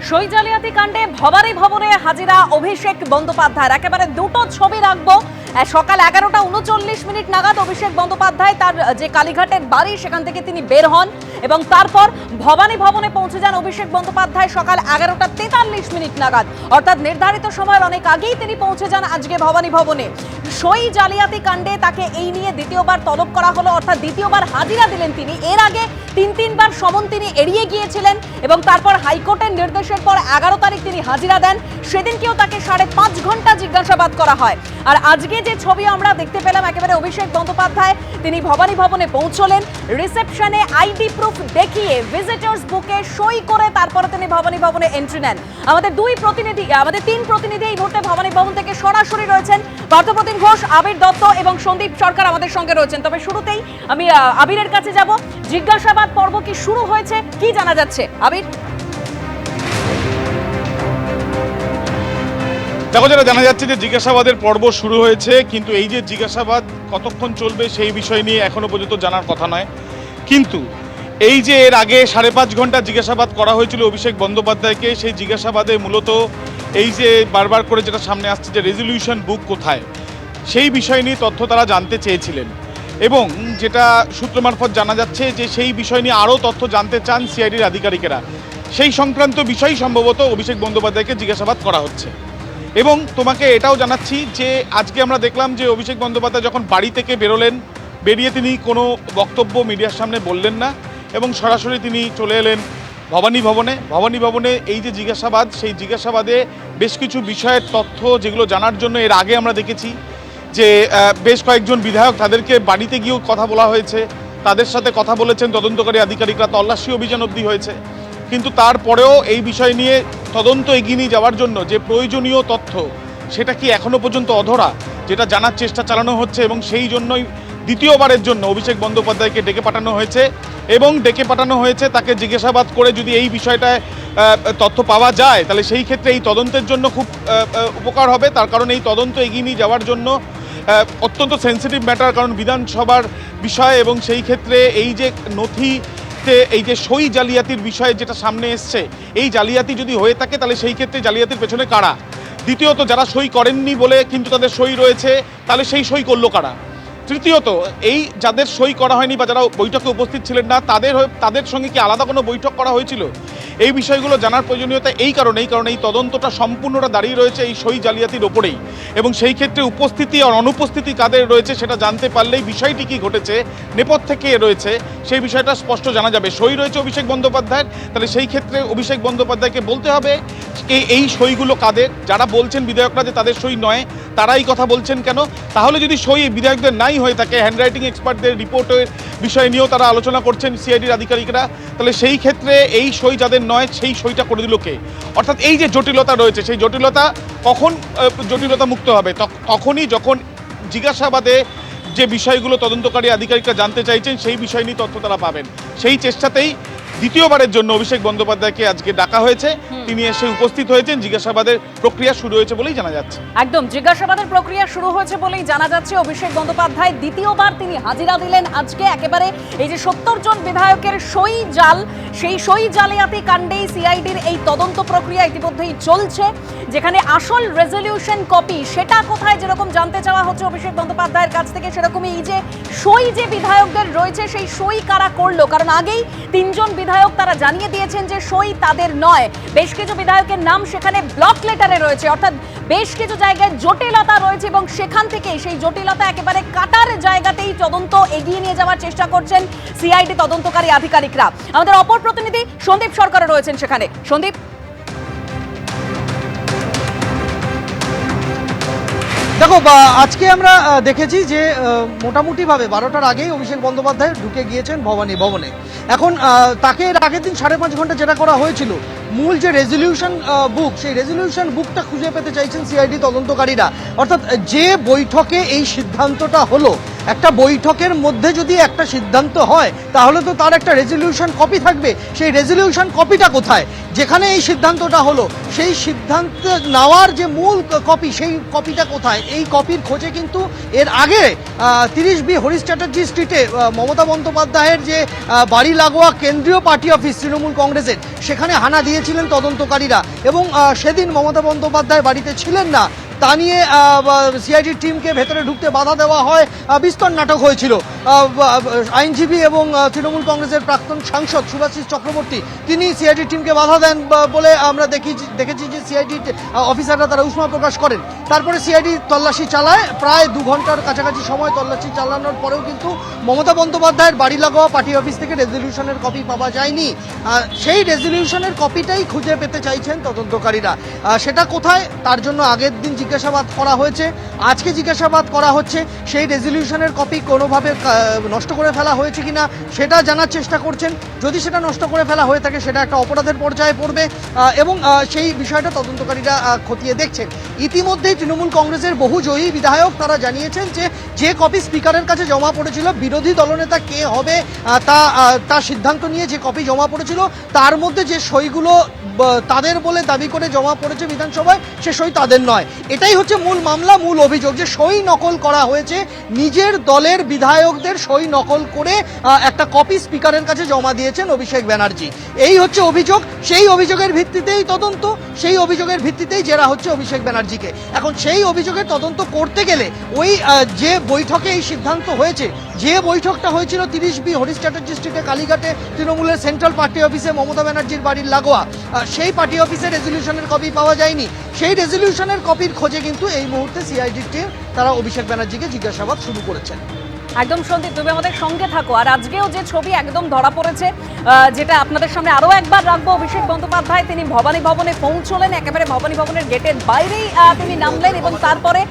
সই জালিয়াতি কাণ্ডে ভবানী ভবনে হাজিরা অভিষেক বন্দ্যোপাধ্যায়ের। একেবারে দুটো ছবি রাখবো। সকাল 11:39 নাগাদ অভিষেক বন্দ্যোপাধ্যায় তার যে কালীঘাটের বাড়ি সেখান থেকে তিনি বের হন এবং তারপর ভবানী ভবনে পৌঁছে যান অভিষেক বন্দ্যোপাধ্যায় সকাল 11:43 নাগাদ, অর্থাৎ নির্ধারিত সময়ের অনেক আগেই তিনি পৌঁছে যান আজকে ভবানী ভবনে। সই জালিয়াতি কাণ্ডে তাকে এই নিয়ে দ্বিতীয়বার তলব করা হলো, অর্থাৎ দ্বিতীয়বার হাজিরা দিলেন তিনি। এর আগে তিনবার সমন তিনি এড়িয়ে গিয়েছিলেন এবং তারপর হাইকোর্টের নির্দেশের পর 11 তারিখ তিনি হাজিরা দেন। সেদিনকেও তাকে 5.5 ঘন্টা জিজ্ঞাসাবাদ করা হয়। আর আজকে যে ছবি আমরা দেখতে পেলাম, একেবারে অভিষেক বন্দ্যোপাধ্যায় তিনি ভবানী ভবনে পৌঁছলেন, রিসেপশনে আইডি প্রুফ দেখিয়ে ভিজিটর্স বুকে সই করে তারপরে তিনি ভবানী ভবনে এন্ট্রি নেন। আমাদের তিন প্রতিনিধি এই মুহূর্তে ভবানী ভবন থেকে সরাসরি রয়েছেন। পার্থপ্রতিম ঘোষ, আবির দত্ত এবং সন্দীপ সরকার আমাদের সঙ্গে রয়েছেন। তবে শুরুতেই আমি আবিরের কাছে যাব। জিজ্ঞাসাবাদ পর্ব কি শুরু হয়েছে, কি জানা যাচ্ছে আবির? দেখো, যেটা জানা যাচ্ছে যে জিজ্ঞাসাবাদের পর্ব শুরু হয়েছে, কিন্তু এই যে জিজ্ঞাসাবাদ কতক্ষণ চলবে সেই বিষয় নিয়ে এখনো পর্যন্ত জানার কথা নয়। কিন্তু এই যে এর আগে 5.5 ঘন্টা জিজ্ঞাসাবাদ করা হয়েছিল অভিষেক বন্দ্যোপাধ্যায়কে, সেই জিজ্ঞাসাবাদে মূলত এই যে বারবার করে যেটা সামনে আসছে যে রেজলিউশন বুক কোথায়, সেই বিষয় নিয়ে তথ্য তারা জানতে চেয়েছিলেন এবং যেটা সূত্র মারফত জানা যাচ্ছে যে সেই বিষয় নিয়ে আরও তথ্য জানতে চান সিআইডির আধিকারিকেরা। সেই সংক্রান্ত বিষয় সম্ভবত অভিষেক বন্দ্যোপাধ্যায়কে জিজ্ঞাসাবাদ করা হচ্ছে। এবং তোমাকে এটাও জানাচ্ছি যে আজকে আমরা দেখলাম যে অভিষেক বন্দ্যোপাধ্যায় যখন বাড়ি থেকে বেরিয়ে তিনি কোনো বক্তব্য মিডিয়ার সামনে বললেন না এবং সরাসরি তিনি চলে এলেন ভবানী ভবনে। এই যে জিজ্ঞাসাবাদ, সেই জিজ্ঞাসাবাদে বেশ কিছু বিষয়ের তথ্য যেগুলো জানার জন্য এর আগে আমরা দেখেছি যে বেশ কয়েকজন বিধায়ক, তাদেরকে বাড়িতে গিয়েও কথা বলা হয়েছে, তাদের সাথে কথা বলেছেন তদন্তকারী আধিকারিকরা, তল্লাশি অভিযান অবধি হয়েছে। কিন্তু তারপরেও এই বিষয় নিয়ে তদন্ত এগিয়ে নিয়ে যাওয়ার জন্য যে প্রয়োজনীয় তথ্য, সেটা কি এখনো পর্যন্ত অধরা, যেটা জানার চেষ্টা চালানো হচ্ছে এবং সেই জন্যই দ্বিতীয়বারের জন্য অভিষেক বন্দ্যোপাধ্যায়কে ডেকে পাঠানো হয়েছে তাকে জিজ্ঞাসাবাদ করে যদি এই বিষয়টায় তথ্য পাওয়া যায় তাহলে সেই ক্ষেত্রে এই তদন্তের জন্য খুব উপকার হবে। তার কারণ এই তদন্ত এগিয়ে নিয়ে যাওয়ার জন্য অত্যন্ত সেন্সিটিভ ম্যাটার, কারণ বিধানসভার বিষয় এবং সেই ক্ষেত্রে এই যে নথিতে এই যে সই জালিয়াতির বিষয়ে যেটা সামনে এসছে, এই জালিয়াতি যদি হয়ে থাকে তাহলে সেই ক্ষেত্রে জালিয়াতির পেছনে কারা, দ্বিতীয়ত যারা সই করেননি বলে কিন্তু তাদের সই রয়েছে তাহলে সেই সই করলো কারা, তৃতীয়ত এই যাদের সই করা হয়নি বা যারা বৈঠকে উপস্থিত ছিলেন না তাদের সঙ্গে কি আলাদা কোনো বৈঠক করা হয়েছিল। এই বিষয়গুলো জানার প্রয়োজনীয়তা এই কারণে এই তদন্তটা সম্পূর্ণটা দাঁড়িয়ে রয়েছে এই সই জালিয়াতির ওপরেই এবং সেই ক্ষেত্রে উপস্থিতি আর অনুপস্থিতি কাদের রয়েছে সেটা জানতে পারলেই বিষয়টি কি ঘটেছে, নেপথ্যে কে রয়েছে সেই বিষয়টা স্পষ্ট জানা যাবে। সই রয়েছে অভিষেক বন্দ্যোপাধ্যায়ের, তাহলে সেই ক্ষেত্রে অভিষেক বন্দ্যোপাধ্যায়কে বলতে হবে এই সইগুলো কাদের, যারা বলছেন বিধায়করা যে তাদের সই নয় তারাই কথা বলছেন কেন। তাহলে যদি সই বিধায়কদের নাই হয়ে থাকে, হ্যান্ডরাইটিং এক্সপার্টদের রিপোর্টের বিষয় নিয়েও তারা আলোচনা করছেন সিআইডির আধিকারিকরা, তাহলে সেই ক্ষেত্রে এই সই যাদের নয় সেই সইটা করে দিল কে। অর্থাৎ এই যে জটিলতা রয়েছে, সেই জটিলতা কখন জটিলতা মুক্ত হবে, তখনই যখন জিজ্ঞাসাবাদে যে বিষয়গুলো তদন্তকারী আধিকারিকরা জানতে চাইছেন সেই বিষয় নিয়ে তথ্য তারা পাবেন। সেই চেষ্টাতেই দ্বিতীয়বারের জন্য অভিষেক বন্দ্যোপাধ্যায়কে আজকে ডাকা হয়েছে, তিনি এসে উপস্থিত হয়েছেন, জিজ্ঞাসাবাদের প্রক্রিয়া শুরু হয়েছে বলেই জানা যাচ্ছে। একদম জিজ্ঞাসাবাদের প্রক্রিয়া শুরু হয়েছে বলেই জানা যাচ্ছে। অভিষেক বন্দ্যোপাধ্যায় দ্বিতীয়বার তিনি হাজিরা দিলেন আজকে। একেবারে এই যে 70 জন বিধায়কের সই জাল, সেই সই জালিয়াতি কাণ্ডেই সিআইডির এই তদন্ত প্রক্রিয়া ইতিমধ্যেই চলছে, যেখানে আসল রেজলিউশন কপি সেটা কোথায় যেরকম জানতে চাওয়া হচ্ছে অভিষেক বন্দ্যোপাধ্যায়ের কাছ থেকে, সেরকমই এই যে সই যে বিধায়কদের রয়েছে সেই সই কারা করলো, কারণ আগেই 3 জন বিধায়ক তারা জানিয়ে দিয়েছেন যে সই তাদের নয়। বেশ কিছু বিধায়কের নাম সেখানে ব্লক লেটারে রয়েছে, অর্থাৎ বেশ কিছু জায়গায় জটিলতা রয়েছে এবং সেখান থেকে সেই জটিলতা একেবারে কাটার জায়গাতেই তদন্ত এগিয়ে নিয়ে যাওয়ার চেষ্টা করছেন সিআইডি তদন্তকারী আধিকারিকরা। আমাদের অপর প্রতিনিধি সন্দীপ সরকার রয়েছেন সেখানে। সন্দীপ, দেখো, আজকে আমরা দেখেছি যে মোটামুটিভাবে 12টার আগেই অভিষেক বন্দ্যোপাধ্যায় ঢুকে গিয়েছেন ভবানী ভবনে। এখন তাকে এর আগের দিন 5.5 ঘন্টা যেটা করা হয়েছিল, মূল যে রেজলিউশন বুক, সেই রেজলিউশন বুকটা খুঁজে পেতে চাইছেন সিআইডি তদন্তকারীরা। অর্থাৎ যে বৈঠকে এই সিদ্ধান্তটা হলো একটা বৈঠকের মধ্যে যদি একটা সিদ্ধান্ত হয় তাহলে তো তার একটা রেজলিউশন কপি থাকবে। সেই রেজলিউশন কপিটা কোথায়? যেখানে এই সিদ্ধান্তটা হলো সেই সিদ্ধান্ত নেওয়ার যে মূল কপি, সেই কপিটা কোথায়? এই কপির খোঁজে কিন্তু এর আগে 30B হরিশ চ্যাটার্জি স্ট্রিটে মমতা বন্দ্যোপাধ্যায়ের যে বাড়ি লাগোয়া কেন্দ্রীয় পার্টি অফিস তৃণমূল কংগ্রেসের, সেখানে হানা দিয়েছিলেন তদন্তকারীরা এবং সেদিন মমতা বন্দ্যোপাধ্যায় বাড়িতে ছিলেন না, তা নিয়ে সিআইডির টিমকে ভেতরে ঢুকতে বাধা দেওয়া হয়, বিস্তর নাটক হয়েছিল। আইনজীবী এবং তৃণমূল কংগ্রেসের প্রাক্তন সাংসদ শুভাশিস চক্রবর্তী তিনি সিআইডির টিমকে বাধা দেন বলে আমরা দেখেছি যে সিআইডি অফিসাররা তারা উষ্মা প্রকাশ করেন। তারপরে সিআইডি তল্লাশি চালায়, প্রায় 2 ঘন্টার কাছাকাছি সময় তল্লাশি চালানোর পরেও কিন্তু মমতা বন্দ্যোপাধ্যায়ের বাড়ি লাগোয়া পার্টি অফিস থেকে রেজলিউশনের কপি পাওয়া যায়নি। সেই রেজলিউশনের কপিটাই খুঁজে পেতে চাইছেন তদন্তকারীরা। সেটা কোথায় তার জন্য আগের দিন জিজ্ঞাসাবাদ করা হয়েছে, আজকে জিজ্ঞাসাবাদ করা হচ্ছে। সেই রেজলিউশনের কপি কোনোভাবে নষ্ট করে ফেলা হয়েছে কিনা সেটা জানার চেষ্টা করছেন। যদি সেটা নষ্ট করে ফেলা হয়ে থাকে সেটা একটা অপরাধের পর্যায়ে পড়বে এবং সেই বিষয়টা তদন্তকারীরা খতিয়ে দেখছেন। ইতিমধ্যেই তৃণমূল কংগ্রেসের বহু জয়ী বিধায়ক তারা জানিয়েছেন যে কপি স্পিকারের কাছে জমা পড়েছিল, বিরোধী দলনেতা কে হবে তা সিদ্ধান্ত নিয়ে যে কপি জমা পড়েছিল তার মধ্যে যে সইগুলো তাদের বলে দাবি করে জমা পড়েছে বিধানসভায়, সে সই তাদের নয়। এটাই হচ্ছে মূল মামলা, মূল অভিযোগ যে সই নকল করা হয়েছে। নিজের দলের বিধায়কদের সই নকল করে একটা কপি স্পিকারের কাছে জমা দিয়েছেন অভিষেক ব্যানার্জি। এই হচ্ছে অভিযোগ। সেই অভিযোগের ভিত্তিতেই তদন্ত, সেই অভিযোগের ভিত্তিতেই জেরা হচ্ছে অভিষেক ব্যানার্জিকে। এখন সেই অভিযোগের তদন্ত করতে গেলে ওই যে বৈঠকে এই সিদ্ধান্ত হয়েছে, যে বৈঠকটা হয়েছিল 30B হরিশ চ্যাটার্জি স্ট্রিটে কালীঘাটে তৃণমূলের সেন্ট্রাল পার্টি অফিসে মমতা ব্যানার্জির বাড়ির লাগোয়া, সেই পার্টি অফিসে রেজলিউশনের কপি পাওয়া যায়নি। সেই রেজলিউশনের কপির খোঁজে কিন্তু এই মুহূর্তে সিআইডির টিম তারা অভিষেক ব্যানার্জিকে জিজ্ঞাসাবাদ শুরু করেছেন। একদম সন্দীপ, তুমি আমাদের সঙ্গে থাকো। আর আজকেও যে ছবি একদম ধরা পড়েছে, যেটা আপনাদের সামনে আরো একবার রাখবো, অভিষেক বন্দ্যোপাধ্যায় তিনি ভবানী ভবনে পৌঁছলেন, একেবারে ভবানী ভবনের গেটের বাইরেই তিনি নামলেন এবং তারপরে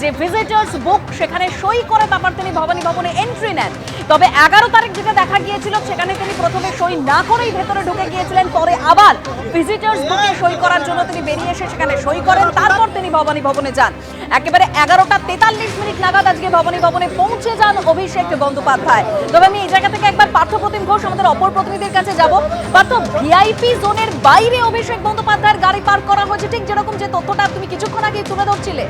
যে ভিজিটার্স বুক সেখানে সই করে তারপর তিনি ভবানী ভবনে এন্ট্রি নেন। তবে 11 তারিখ যেটা দেখা গিয়েছিল সেখানে তিনি প্রথমে সই না করেই ভেতরে ঢুকে গিয়েছিলেন, পরে আবার ভিজিটার্স বুকে সই করার জন্য তিনি বেরিয়ে এসে সেখানে সই করেন, তারপর তিনি ভবানী ভবনে যান। একেবারে 11টা 43 নাগাদ আজকে ভবানী ভবনে পৌঁছে যান অভিষেক বন্দ্যোপাধ্যায়। তবে আমি এই জায়গা থেকে একবার পার্থপ্রতিম ঘোষ আমাদের অপর প্রতিনিধির কাছে যাব। পার্থ, ভিআইপি জোনের বাইরে অভিষেক বন্দ্যোপাধ্যায়ের গাড়ি পার্ক করা হয়েছে, ঠিক যেরকম যে তথ্যটা তুমি কিছুক্ষণ আগে তুলে ধরছিলে।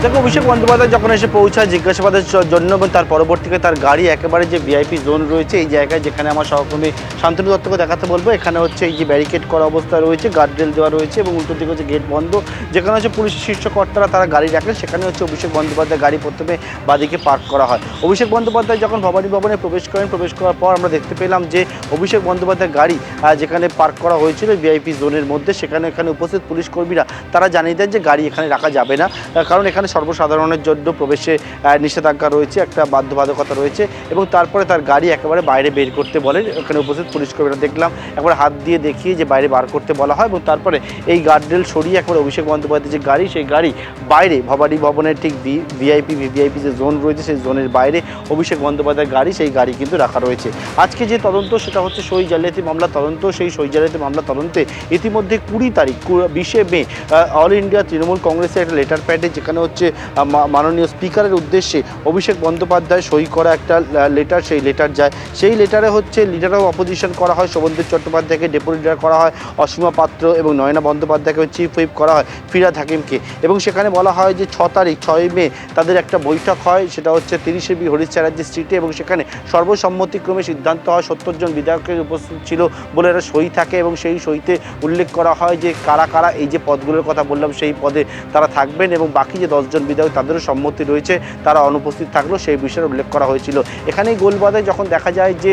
দেখো, অভিষেক বন্দ্যোপাধ্যায় যখন এসে পৌঁছায় জিজ্ঞাসাবাদের জন্য এবং তার পরবর্তীতে তার গাড়ি একেবারে যে ভিআইপি জোন রয়েছে এই জায়গায়, যেখানে আমার সহকর্মী শান্তনু দত্তকে দেখাতে বলবো, এখানে হচ্ছে এই যে ব্যারিকেড করা অবস্থা রয়েছে, গার্ডরেল দেওয়া রয়েছে এবং উল্টো দিকে হচ্ছে গেট বন্ধ, যেখানে হচ্ছে পুলিশের শীর্ষ কর্তারা তারা গাড়ি রাখেন, সেখানে হচ্ছে অভিষেক বন্দ্যোপাধ্যায় গাড়ি প্রথমে বাদিকে পার্ক করা হয়। অভিষেক বন্দ্যোপাধ্যায় যখন ভবানী ভবনে প্রবেশ করেন, প্রবেশ করার পর আমরা দেখতে পেলাম যে অভিষেক বন্দ্যোপাধ্যায় গাড়ি যেখানে পার্ক করা হয়েছিল ভিআইপি জোনের মধ্যে, এখানে উপস্থিত পুলিশ কর্মীরা তারা জানিয়ে দেন যে গাড়ি এখানে রাখা যাবে না, কারণ এখানে সর্বসাধারণের জন্য প্রবেশে নিষেধাজ্ঞা রয়েছে, একটা বাধ্যবাধকতা রয়েছে এবং তারপরে তার গাড়ি একেবারে বাইরে বের করতে বলেন। এখানে উপস্থিত পুলিশ কর্মীরা দেখলাম একবার হাত দিয়ে দেখিয়ে যে বাইরে বার করতে বলা হয় এবং তারপরে এই গার্ডরেল সরিয়ে একবার অভিষেক বন্দ্যোপাধ্যায়ের যে গাড়ি, সেই গাড়ি বাইরে ভবানী ভবনের ঠিক ভিআইপি যে জোন রয়েছে সেই জোনের বাইরে অভিষেক বন্দ্যোপাধ্যায়ের গাড়ি, সেই গাড়ি কিন্তু রাখা রয়েছে। আজকে যে তদন্ত সেটা হচ্ছে সই জালিয়াতি মামলা তদন্ত। সেই সই জালিয়াতি মামলা তদন্তে ইতিমধ্যে 20 তারিখ 20 মে অল ইন্ডিয়া তৃণমূল কংগ্রেসের একটা লেটার প্যাডে, যেখানে হচ্ছে মাননীয় স্পিকারের উদ্দেশ্যে অভিষেক বন্দ্যোপাধ্যায় সই করা একটা লেটার, সেই লেটার যায়। সেই লেটারে হচ্ছে লিডার অফ অপোজিশন করা হয় শোভনদেব চট্টোপাধ্যায়কে, ডেপুটি লিডার করা হয় অসীমা পাত্র এবং নয়না বন্দ্যোপাধ্যায়কে চিফ হুইপ করা হয় ফিরহাদ হাকিমকে এবং সেখানে বলা হয় যে 6 মে তাদের একটা বৈঠক হয়, সেটা হচ্ছে 30B হরিশ চ্যাটার্জি স্ট্রিটে এবং সেখানে সর্বসম্মতিক্রমে সিদ্ধান্ত হয় 70 জন বিধায়কের উপস্থিত ছিল বলে একটা সই থাকে এবং সেই সইতে উল্লেখ করা হয় যে কারা কারা এই যে পদগুলোর কথা বললাম সেই পদে তারা থাকবেন এবং বাকি যে 10 জন বিধায়ক তাদেরও সম্মতি রয়েছে, তারা অনুপস্থিত থাকলেও সেই বিষয়ে উল্লেখ করা হয়েছিল। এখানেই গোলবাধে যখন দেখা যায় যে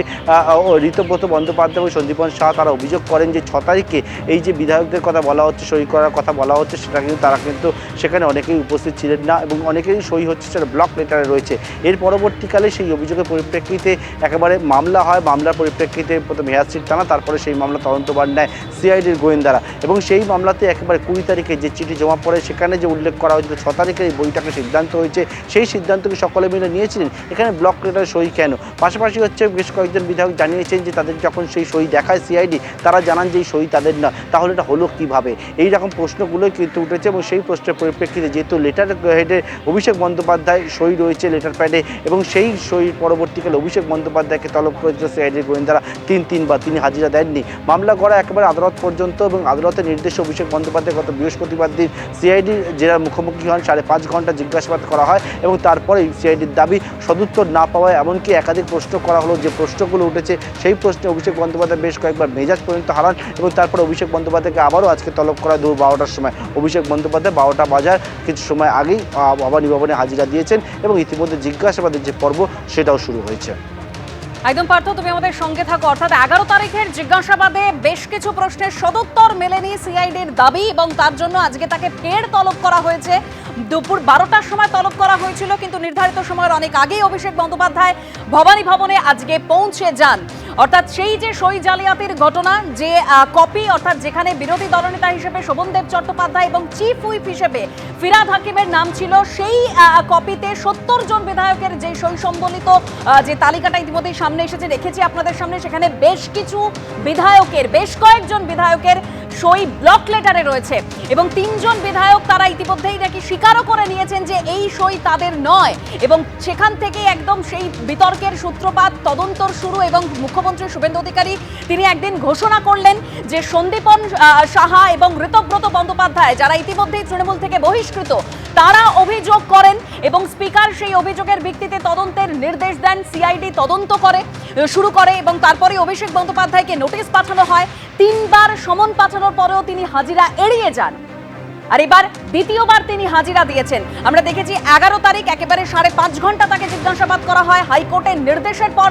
ঋতব্রত বন্দ্যোপাধ্যায় এবং সন্দীপন শাহ তারা অভিযোগ করেন যে 6 তারিখে এই যে বিধায়কদের কথা বলা হচ্ছে, সই করার কথা বলা হচ্ছে, সেটা কিন্তু তারা কিন্তু সেখানে অনেকেই উপস্থিত ছিলেন না এবং অনেকেরই সই হচ্ছে সেটা ব্লক লেটারে রয়েছে। এর পরবর্তীকালে সেই অভিযোগের পরিপ্রেক্ষিতে একেবারে মামলা হয়, মামলার পরিপ্রেক্ষিতে প্রথমে হেয়ারস্ট্রিট থানা, তারপরে সেই মামলা তদন্তভার নেয় সিআইডির গোয়েন্দারা এবং সেই মামলাতে একেবারে 20 তারিখে যে চিঠি জমা পড়ে সেখানে যে উল্লেখ করা হয়েছিল 6 তারিখে এই বইটাকে সিদ্ধান্ত হয়েছে সেই সিদ্ধান্তকে সকলে মিলে নিয়েছিলেন। এখানে ব্লক লেটারে সই কেন? পাশাপাশি হচ্ছে বেশ কয়েকজন বিধায়ক জানিয়েছেন যে তাদের যখন সেই সই দেখায় সিআইডি, তারা জানান যে এই সই তাদের না, তাহলে এটা হলো কীভাবে? এই রকম প্রশ্নগুলোই কিন্তু উঠেছে এবং সেই প্রশ্নের পরিপ্রেক্ষিতে যেহেতু লেটার হেডে অভিষেক বন্দ্যোপাধ্যায় সই রয়েছে লেটার প্যাডে এবং সেই সই পরবর্তীকালে অভিষেক বন্দ্যোপাধ্যায়কে তলব করেছিল সিআইডির গোয়েন্দারা তিনবার, তিনি হাজিরা দেননি। মামলা করা একেবারে আদালত পর্যন্ত এবং আদালতের নির্দেশে অভিষেক বন্দ্যোপাধ্যায় গত বৃহস্পতিবার দিন সিআইডির জেরার মুখোমুখি হন, 5.5 ঘন্টা জিজ্ঞাসাবাদ করা হয় এবং তারপরে সিআইডির দাবি সদুত্তর না পাওয়ায় এমনকি একাধিক প্রশ্ন করা হলো। যে প্রশ্নগুলো উঠেছে সেই প্রশ্নে অভিষেক বন্দ্যোপাধ্যায় বেশ কয়েকবার মেজাজ পর্যন্ত হারান এবং তারপর অভিষেক বন্দ্যোপাধ্যায়কে আবারও আজকে তলব করা দুপুর 12টার সময়। অভিষেক বন্দ্যোপাধ্যায় 12টা বাজার কিছু সময় আগেই ভবানী ভবনে হাজিরা দিয়েছেন এবং ইতিমধ্যে জিজ্ঞাসাবাদের যে পর্ব সেটাও শুরু হয়েছে। একদম পার্থ, তুমি আমাদের সঙ্গে থাকো। অর্থাৎ 11 তারিখের জিজ্ঞাসাবাদে বেশ কিছু প্রশ্নের সদুত্তর মেলেনি সিআইডির দাবি এবং তার জন্য আজকে তাকে ফের তলব করা হয়েছে। দুপুর 12টার সময় তলব করা হয়েছিল, কিন্তু নির্ধারিত সময়ের অনেক আগেই অভিষেক বন্দ্যোপাধ্যায় ভবানী ভবনে আজকে পৌঁছে যান। অর্থাৎ সেই যে সই জালিয়াতির ঘটনা, যে কপি, অর্থাৎ যেখানে বিরোধী দলনেতা হিসেবে শোভনদেব চট্টোপাধ্যায় এবং চিফ হুইপ হিসেবে ফিরহাদ হাকিমের নাম ছিল, সেই কপিতে 70 জন বিধায়কের যে সই সম্বলিত যে তালিকাটা ইতিমধ্যেই সামনে এসেছে, রেখেছি আপনাদের সামনে, সেখানে বেশ কয়েকজন বিধায়কের সই ব্লক লেটারে রয়েছে এবং 3 জন বিধায়ক তারা ইতিমধ্যেই নাকি স্বীকারও করে নিয়েছেন যে এই সই তাদের নয় এবং সেখান থেকে একদম সেই বিতর্কের সূত্রপাত, তদন্তর শুরু এবং মুখ্যমন্ত্রী শুভেন্দু অধিকারী তিনি একদিন ঘোষণা করলেন যে সন্দীপন সাহা এবং ঋতব্রত বন্দ্যোপাধ্যায়, যারা ইতিমধ্যেই তৃণমূল থেকে বহিষ্কৃত, তারা অভিযোগ করেন এবং স্পিকার সেই অভিযোগের ভিত্তিতে তদন্তের নির্দেশ দেন। সিআইডি তদন্ত শুরু করে এবং তারপরে অভিষেক বন্দ্যোপাধ্যায়কে নোটিশ পাঠানো হয়। 3বার সমন পাঠানোর পরেও তিনি হাজিরা এড়িয়ে যান আর এবার দ্বিতীয়বার তিনি হাজিরা দিয়েছেন। আমরা দেখেছি 11 তারিখ একেবারে 5.5 ঘন্টা তাকে জিজ্ঞাসাবাদ করা হয়। হাইকোর্টের নির্দেশের পর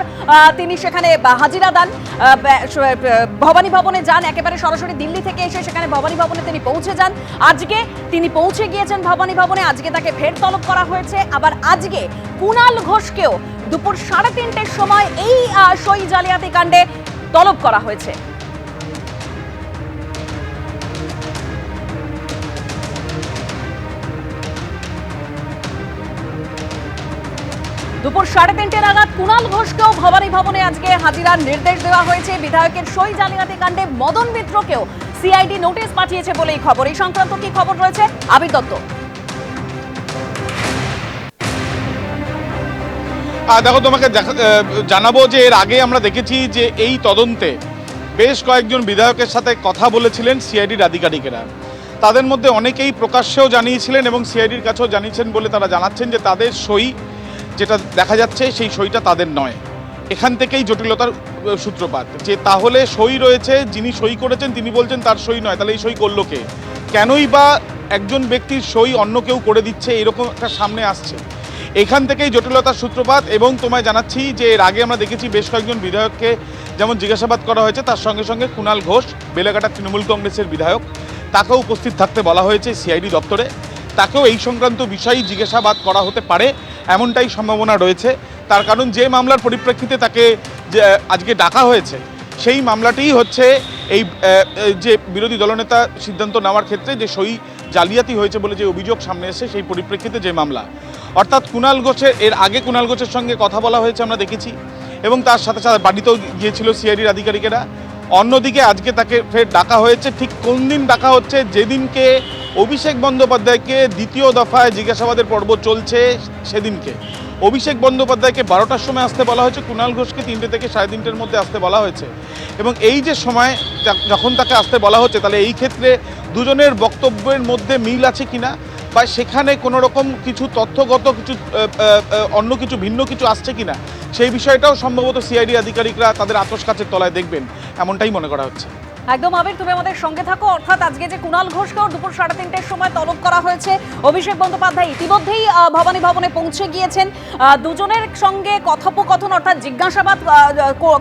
তিনি সেখানে হাজিরা দেন, ভবানী ভবনে যান, একেবারে সরাসরি দিল্লি থেকে এসে সেখানে ভবানী ভবনে তিনি পৌঁছে যান। আজকে তিনি পৌঁছে গিয়েছেন ভবানী ভবনে, আজকে তাকে ফের তলব করা হয়েছে। আবার আজকে কুণাল ঘোষকেও দুপুর 3:30টার সময় এই সই জালিয়াতি কাণ্ডে তলব করা হয়েছে। দুপুর 3:30 নাগাদ কুণাল ঘোষকেও ভবানী ভবনে আজকে হাজিরার নির্দেশ দেওয়া হয়েছে। বিধায়কের সই জালিয়াতি কাণ্ডে মদন মিত্রকেও সিআইডি নোটিশ পাঠিয়েছে বলেই খবর। এই সংক্রান্ত কি খবর রয়েছে, আবির দত্ত? দেখো, তোমাকে জানাবো যে এর আগে আমরা দেখেছি যে এই তদন্তে বেশ কয়েকজন বিধায়কের সাথে কথা বলেছিলেন সিআইডির আধিকারিকেরা। তাদের মধ্যে অনেকেই প্রকাশ্যেও জানিয়েছিলেন এবং সিআইডির কাছেও জানিয়েছেন বলে তারা জানাচ্ছেন যে তাদের সই যেটা দেখা যাচ্ছে সেই সইটা তাদের নয়। এখান থেকেই জটিলতার সূত্রপাত, যে তাহলে সই রয়েছে, যিনি সই করেছেন তিনি বলছেন তার সই নয়, তাহলে এই সই করলো কে? কেনই বা একজন ব্যক্তির সই অন্য কেউ করে দিচ্ছে, এরকম একটা সামনে আসছে। এখান থেকেই জটিলতার সূত্রপাত। এবং তোমায় জানাচ্ছি যে এর আগে আমরা দেখেছি বেশ কয়েকজন বিধায়ককে যেমন জিজ্ঞাসাবাদ করা হয়েছে, তার সঙ্গে সঙ্গে কুণাল ঘোষ, বেলেঘাটা তৃণমূল কংগ্রেসের বিধায়ক, তাকেও উপস্থিত থাকতে বলা হয়েছে সিআইডি দপ্তরে। তাকেও এই সংক্রান্ত বিষয়ে জিজ্ঞাসাবাদ করা হতে পারে, এমনটাই সম্ভাবনা রয়েছে। তার কারণ যে মামলার পরিপ্রেক্ষিতে তাকে আজকে ডাকা হয়েছে সেই মামলাটিই হচ্ছে এই যে বিরোধী দলনেতা সিদ্ধান্ত নেওয়ার ক্ষেত্রে যে সই জালিয়াতি হয়েছে বলে যে অভিযোগ সামনে এসেছে, সেই পরিপ্রেক্ষিতে যে মামলা। অর্থাৎ কুণাল ঘোষের এর আগে কুণাল ঘোষের সঙ্গে কথা বলা হয়েছে আমরা দেখেছি এবং তার সাথে সাথে বাড়িতেও গিয়েছিল সিআইডির আধিকারিকেরা। অন্যদিকে আজকে তাকে ফের ডাকা হয়েছে। ঠিক কোন দিন ডাকা হচ্ছে? যেদিনকে অভিষেক বন্দ্যোপাধ্যায়কে দ্বিতীয় দফায় জিজ্ঞাসাবাদের পর্ব চলছে সেদিনকে। অভিষেক বন্দ্যোপাধ্যায়কে 12টার সময় আসতে বলা হয়েছে, কুণাল ঘোষকে 3টে থেকে 3:30-র মধ্যে আসতে বলা হয়েছে। এবং এই যে সময় যখন তাকে আসতে বলা হচ্ছে, তাহলে এই ক্ষেত্রে দুজনের বক্তব্যের মধ্যে মিল আছে কিনা, বা সেখানে কোনো রকম কিছু তথ্যগত কিছু অন্য কিছু ভিন্ন কিছু আসছে কিনা, সেই বিষয়টাও সম্ভবত সিআইডি আধিকারিকরা তাদের আতশ কাচের তলায় দেখবেন, এমনটাই মনে করা হচ্ছে। একদম আবির, তুমি আমাদের সঙ্গে থাকো। অর্থাৎ আজকে যে কুণাল ঘোষকেও দুপুর 3:30টার সময় তলব করা হয়েছে, অভিষেক বন্দ্যোপাধ্যায় ইতিমধ্যেই ভবানী ভবনে পৌঁছে গিয়েছেন। দুজনের সঙ্গে কথোপকথন অর্থাৎ জিজ্ঞাসাবাদ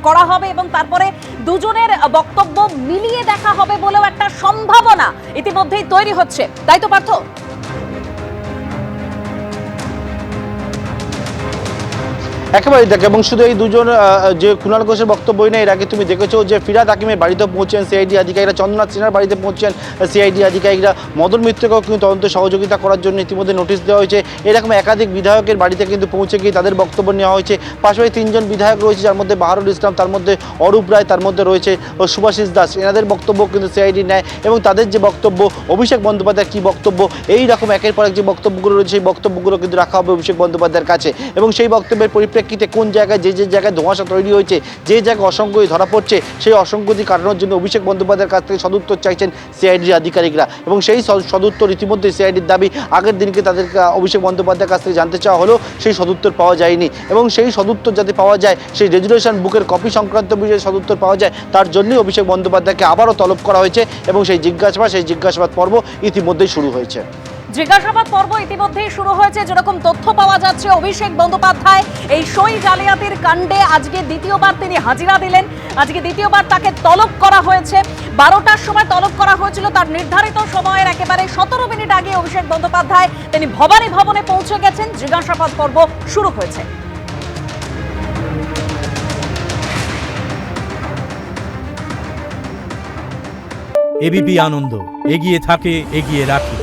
করা হবে এবং তারপরে দুজনের বক্তব্য মিলিয়ে দেখা হবে বলেও একটা সম্ভাবনা ইতিমধ্যেই তৈরি হচ্ছে, তাই তো পার্থ? একেবারেই দেখে, এবং শুধু এই দুজন যে কুণাল ঘোষের বক্তব্যই না, এর আগে তুমি দেখেছো যে ফিরহাদ হাকিমের বাড়িতে পৌঁছেন সিআইডি আধিকারিকরা, চন্দ্রনাথ সিনহার বাড়িতে পৌঁছেন সিআইডি আধিকারিকরা, মদন মিত্রকেও কিন্তু তদন্ত সহযোগিতা করার জন্য ইতিমধ্যে নোটিশ দেওয়া হয়েছে। এরকম একাধিক বিধায়কের বাড়িতে কিন্তু পৌঁছে গিয়ে তাদের বক্তব্য নেওয়া হয়েছে। পাশাপাশি 3 জন বিধায়ক রয়েছে, যার মধ্যে বাহারুল ইসলাম, তার মধ্যে অরূপ রায়, তার মধ্যে রয়েছে সুভাষিস দাস, এনাদের বক্তব্য কিন্তু সিআইডি নেয় এবং তাদের যে বক্তব্য, অভিষেক বন্দ্যোপাধ্যায়ের কী বক্তব্য, এই রকম একের পর এক যে বক্তব্যগুলো রয়েছে সেই বক্তব্যগুলো কিন্তু রাখা হবে অভিষেক বন্দ্যোপাধ্যায়ের কাছে। এবং সেই বক্তব্যের পরিপ্রেক্ষিতে কোন জায়গায় যে জায়গায় ধোঁয়াশা তৈরি হয়েছে, যে জায়গায় অসংগতি ধরা পড়ছে, সেই অসংগতি কাটানোর জন্য অভিষেক বন্দ্যোপাধ্যায়ের কাছ থেকে সদুত্তর চাইছেন সিআইডির আধিকারিকরা। এবং সেই সদুত্তর ইতিমধ্যে সিআইডির দাবি, আগের দিনকে তাদের অভিষেক বন্দ্যোপাধ্যায়ের কাছ থেকে জানতে চাওয়া হলো, সেই সদুত্তর পাওয়া যায়নি। এবং সেই সদুত্তর যাতে পাওয়া যায়, সেই রেজুলেশন বুকের কপি সংক্রান্ত বিষয়ে সদুত্তর পাওয়া যায়, তার জন্যই অভিষেক বন্দ্যোপাধ্যায়কে আবারও তলব করা হয়েছে এবং সেই জিজ্ঞাসাবাদ পর্ব ইতিমধ্যেই শুরু হয়েছে। জিজ্ঞাসাবাদ পর্ব ইতিমধ্যেই শুরু হয়েছে। যেরকম তথ্য পাওয়া যাচ্ছে, অভিষেক বন্দ্যোপাধ্যায় এই সই জালিয়াতির কাণ্ডে আজকে দ্বিতীয়বার তিনি হাজিরা দিলেন। আজকে দ্বিতীয়বার তাকে তলব করা হয়েছে। 12টার সময় তলব করা হয়েছিল, তার নির্ধারিত সময়ের একেবারে 17 মিনিট আগে অভিষেক বন্দ্যোপাধ্যায় তিনি ভবানী ভবনে পৌঁছে গেছেন। জিজ্ঞাসাবাদ পর্ব শুরু হয়েছে। এবিপি আনন্দ, এগিয়ে থাকে, এগিয়ে রাখে।